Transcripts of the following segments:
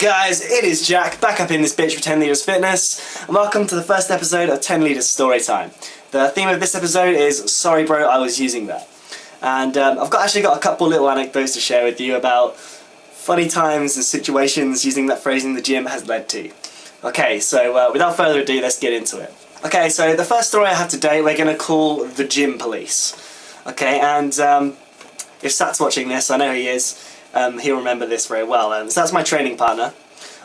guys, it is Jack, back up in this bitch for 10 Litres Fitness, and welcome to the first episode of 10 Litres Storytime. The theme of this episode is, sorry bro, I was using that. And I've actually got a couple little anecdotes to share with you about funny times and situations using that phrase in the gym has led to. Okay, so without further ado, let's get into it. Okay, so the first story I have today, we're going to call the gym police. Okay, and if Sat's watching this, I know he is, he'll remember this very well. So that's my training partner.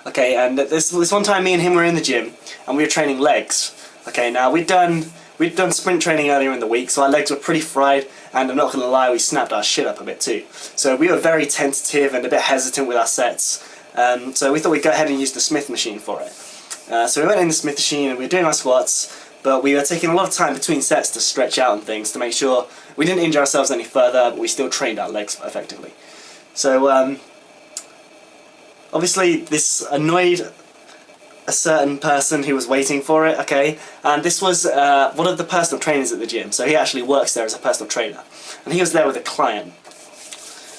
Okay, and this one time me and him were in the gym, and we were training legs. Okay, now we'd done sprint training earlier in the week, so our legs were pretty fried, and I'm not going to lie, we snapped our shit up a bit too. So we were very tentative and a bit hesitant with our sets, so we thought we'd go ahead and use the Smith machine for it. So we went in the Smith machine and we were doing our squats, but we were taking a lot of time between sets to stretch out and things to make sure we didn't injure ourselves any further, but we still trained our legs effectively. So obviously this annoyed a certain person who was waiting for it, okay, and this was one of the personal trainers at the gym, so he actually works there as a personal trainer, and he was there with a client,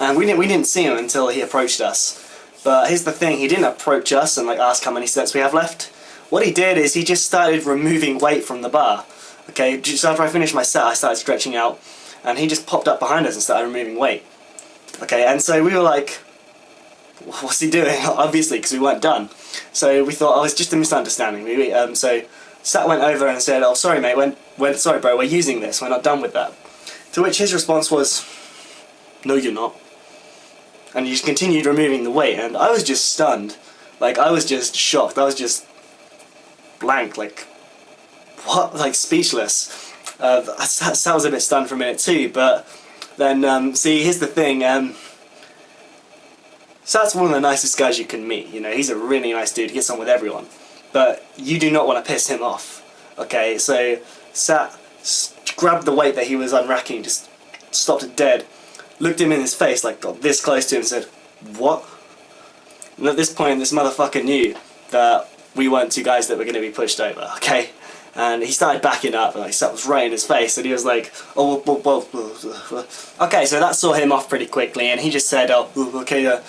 and we didn't see him until he approached us. But here's the thing, he didn't approach us and like ask how many sets we have left. What he did is he just started removing weight from the bar. Okay, just after I finished my set I started stretching out, and he just popped up behind us and started removing weight. Okay, and so we were like, what's he doing? Obviously, because we weren't done. So we thought, oh, it's just a misunderstanding. So Sat went over and said, oh, sorry mate, sorry bro, we're using this, we're not done with that. To which his response was, no you're not. And he just continued removing the weight, and I was just stunned. Like, I was just shocked, I was just blank, like, what? Like, speechless. Sat was a bit stunned for a minute too, but then, see, here's the thing, Sat's one of the nicest guys you can meet, you know, he's a really nice dude, he gets on with everyone. But you do not want to piss him off, okay? So Sat grabbed the weight that he was unracking, just stopped it dead, looked him in his face, like got this close to him and said, what? And at this point this motherfucker knew that we weren't two guys that were going to be pushed over, okay? And he started backing up, and like Sat was right in his face, and he was like, oh, well. Okay, so that saw him off pretty quickly, and he just said, oh, okay,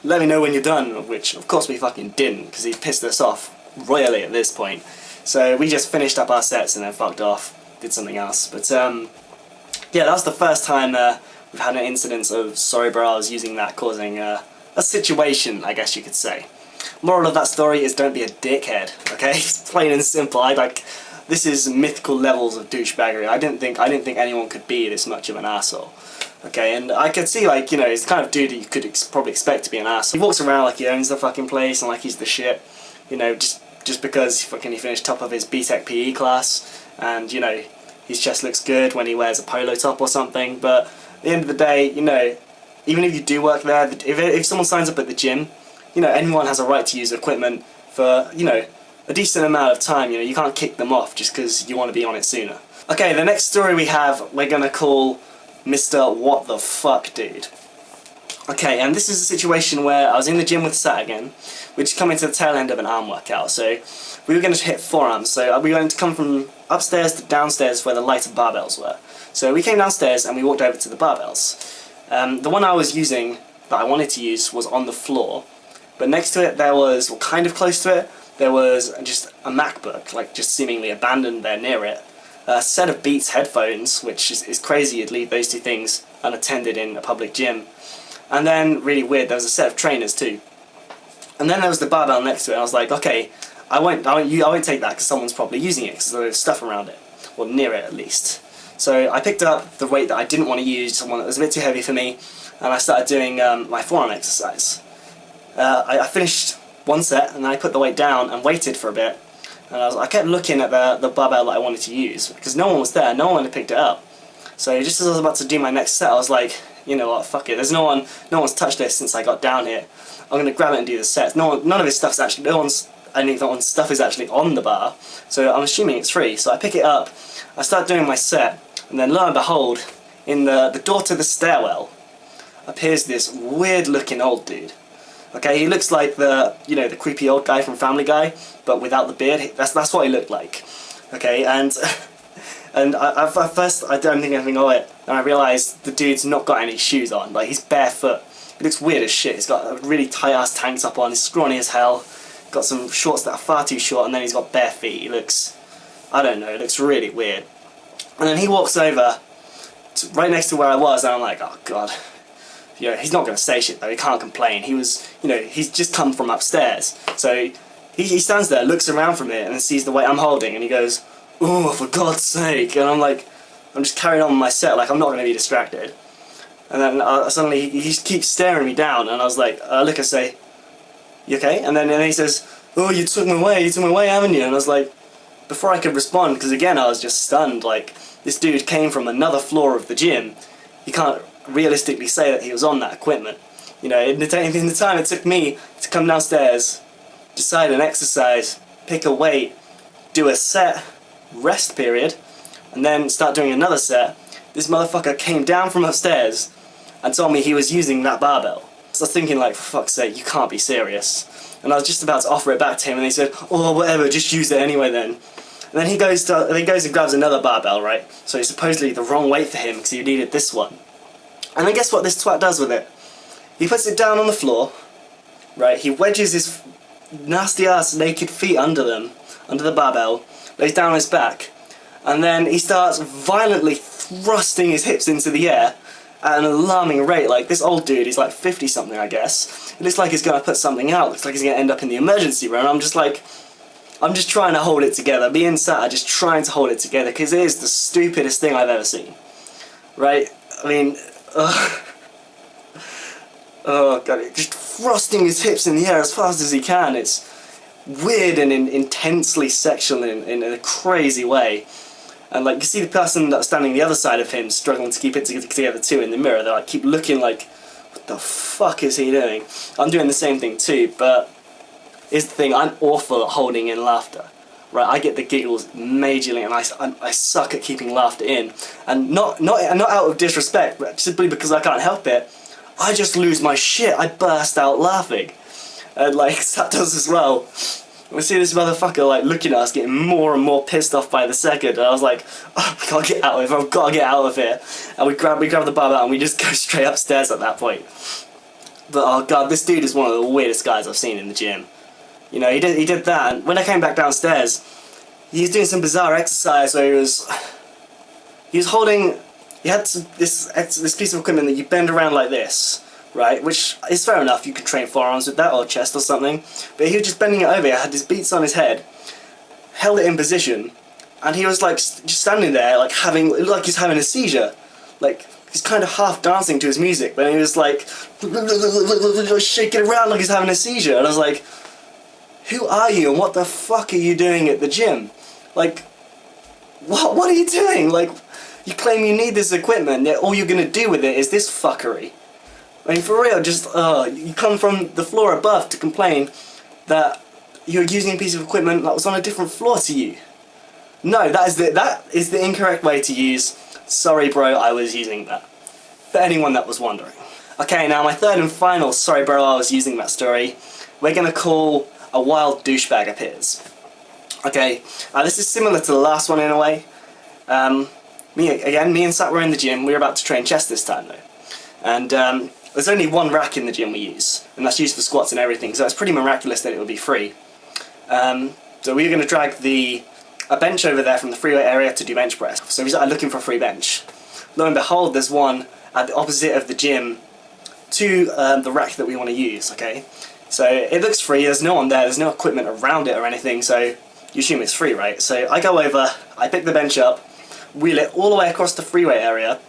let me know when you're done, which of course we fucking didn't, because he pissed us off royally at this point. So we just finished up our sets and then fucked off, did something else. But yeah, that was the first time we've had an incident of sorry bro, I was using that, causing a situation, I guess you could say. Moral of that story is don't be a dickhead, okay? Plain and simple. This is mythical levels of douchebaggery. I didn't think anyone could be this much of an asshole. Okay, and I could see, like, you know, he's the kind of dude that you could probably expect to be an asshole. He walks around like he owns the fucking place and like he's the shit, you know, just because he finished top of his BTEC PE class, and, you know, his chest looks good when he wears a polo top or something. But at the end of the day, you know, even if you do work there, if someone signs up at the gym, you know, anyone has a right to use equipment for, you know, a decent amount of time. You know, you can't kick them off just because you want to be on it sooner. Okay, the next story we have, we're gonna call Mr. What the Fuck Dude. Okay, and this is a situation where I was in the gym with Sat again, which coming to the tail end of an arm workout. So we were going to hit forearms, so we were going to come from upstairs to downstairs where the lighter barbells were. So we came downstairs and we walked over to the barbells. The one I was using, that I wanted to use, was on the floor, but next to it there was, or kind of close to it, there was just a MacBook, like just seemingly abandoned there near it. A set of Beats headphones, which is crazy you'd leave those two things unattended in a public gym. And then, really weird, there was a set of trainers too. And then there was the barbell next to it, and I was like, okay, I won't take that because someone's probably using it, because there was stuff around it, or near it at least. So I picked up the weight that I didn't want to use, one that was a bit too heavy for me, and I started doing my forearm exercise. I finished one set, and then I put the weight down and waited for a bit. And I kept looking at the barbell that I wanted to use, because no one was there, no one had picked it up. So just as I was about to do my next set, I was like, you know what, fuck it, there's no one's touched this since I got down here. I'm going to grab it and do the set. None of his stuff's actually, any of stuff is actually on the bar, so I'm assuming it's free. So I pick it up, I start doing my set, and then lo and behold, in the door to the stairwell, appears this weird looking old dude. Okay, he looks like the creepy old guy from Family Guy, but without the beard. That's what he looked like. Okay, and at first I don't think anything of it, and I realised the dude's not got any shoes on. Like, he's barefoot. He looks weird as shit. He's got a really tight ass tank top on, he's scrawny as hell, got some shorts that are far too short, and then he's got bare feet. He looks, I don't know, it looks really weird. And then he walks over to right next to where I was, and I'm like, oh god. You know, he's not going to say shit though, he can't complain. He was, you know, he's just come from upstairs. So he stands there, looks around from it, and then sees the weight I'm holding, and he goes, oh, for God's sake. And I'm like, I'm just carrying on with my set, like I'm not going to be distracted. And then suddenly he just keeps staring me down, and I was like, look, I say, you okay? And then he says, oh, you took me away, haven't you? And I was like, before I could respond, because again I was just stunned, like, this dude came from another floor of the gym. You can't realistically say that he was on that equipment. You know, in the time it took me to come downstairs, decide an exercise, pick a weight, do a set, rest period, and then start doing another set, this motherfucker came down from upstairs and told me he was using that barbell. So I was thinking, like, for fuck's sake, you can't be serious. And I was just about to offer it back to him, and he said, oh, whatever, just use it anyway then. And then he goes and grabs another barbell, right? So it's supposedly the wrong weight for him because he needed this one. And then guess what this twat does with it? He puts it down on the floor, right? He wedges his nasty ass naked feet under the barbell, lays down on his back, and then he starts violently thrusting his hips into the air at an alarming rate. Like, this old dude, he's like 50 something, I guess. It looks like he's gonna put something out, looks like he's gonna end up in the emergency room. I'm just like, I'm just trying to hold it together. Me and Sat are just trying to hold it together, because it is the stupidest thing I've ever seen. Right? I mean, oh god, just thrusting his hips in the air as fast as he can. It's weird and intensely sexual in a crazy way. And like, you see the person that's standing the other side of him struggling to keep it together too in the mirror. They like keep looking like, what the fuck is he doing? I'm doing the same thing too, but here's the thing, I'm awful at holding in laughter. Right, I get the giggles majorly, and I suck at keeping laughter in. And not out of disrespect, but simply because I can't help it. I just lose my shit. I burst out laughing, and like Sat does as well. We see this motherfucker like looking at us, getting more and more pissed off by the second. And I was like, oh, I can't get out of here. I've got to get out of here. And we grab the barbell and we just go straight upstairs at that point. But oh god, this dude is one of the weirdest guys I've seen in the gym. You know, he did that, and when I came back downstairs, he was doing some bizarre exercise where he was holding, he had this piece of equipment that you bend around like this, right, which is fair enough, you could train forearms with that, or chest or something, but he was just bending it over, he had his beats on his head, held it in position, and he was like, just standing there, like it looked like he's having a seizure, like, he's kind of half dancing to his music, but he was like, shaking around like he's having a seizure, and I was like, who are you and what the fuck are you doing at the gym? Like, what are you doing? Like, you claim you need this equipment, yet all you're gonna do with it is this fuckery. I mean, for real, just, you come from the floor above to complain that you're using a piece of equipment that was on a different floor to you. No, that is the incorrect way to use, sorry bro, I was using that. For anyone that was wondering. Okay, now my third and final sorry bro, I was using that story, we're gonna call a wild douchebag appears. Okay, this is similar to the last one in a way. Me and Sat were in the gym, we were about to train chest this time though. And there's only one rack in the gym we use, and that's used for squats and everything, so it's pretty miraculous that it would be free. So we were going to drag a bench over there from the free weight area to do bench press. So we started looking for a free bench. Lo and behold, there's one at the opposite of the gym to the rack that we want to use, okay? So it looks free, there's no one there, there's no equipment around it or anything, so you assume it's free, right? So I go over, I pick the bench up, wheel it all the way across the freeway area,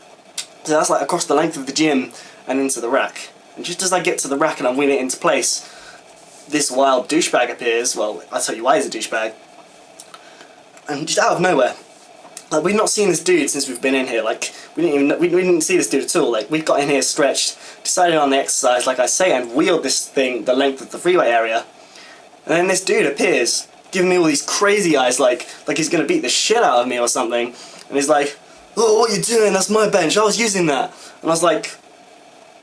so that's like across the length of the gym and into the rack. And just as I get to the rack and I'm wheeling it into place, this wild douchebag appears. Well, I'll tell you why he's a douchebag. And just out of nowhere, like, we've not seen this dude since we've been in here. Like, we didn't see this dude at all. Like, we got in here stretched, decided on the exercise, like I say, and wheeled this thing the length of the freeway area. And then this dude appears, giving me all these crazy eyes, like he's gonna beat the shit out of me or something. And he's like, oh, what are you doing? That's my bench, I was using that. And I was like,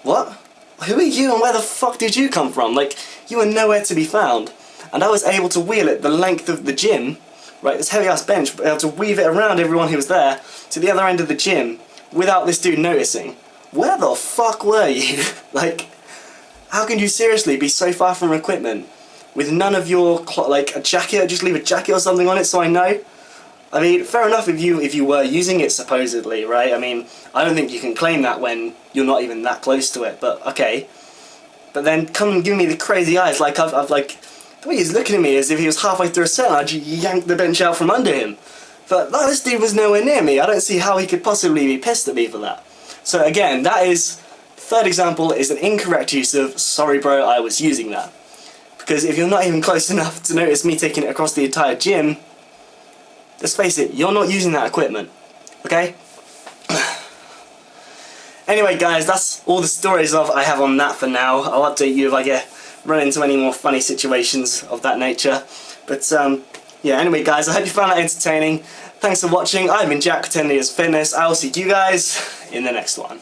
what? Who are you and where the fuck did you come from? Like, you were nowhere to be found. And I was able to wheel it the length of the gym, right, this heavy ass bench, but able to weave it around everyone who was there to the other end of the gym without this dude noticing. Where the fuck were you? Like, How can you seriously be so far from equipment with none of your, like, a jacket? Just leave a jacket or something on it so I know. I mean, fair enough if you were using it supposedly, right? I mean, I don't think you can claim that when you're not even that close to it, but okay. But then come and give me the crazy eyes, like I've like, the way he's looking at me as if he was halfway through a set and I'd yank the bench out from under him. But no, this dude was nowhere near me. I don't see how he could possibly be pissed at me for that. So again, that is, third example is an incorrect use of, sorry bro, I was using that. Because if you're not even close enough to notice me taking it across the entire gym, let's face it, you're not using that equipment, okay? Anyway guys, that's all the stories I have on that for now. I'll update you if I run into any more funny situations of that nature. But yeah, anyway guys, I hope you found that entertaining. Thanks for watching. I've been Jack, 10 Years Fitness. I will see you guys in the next one.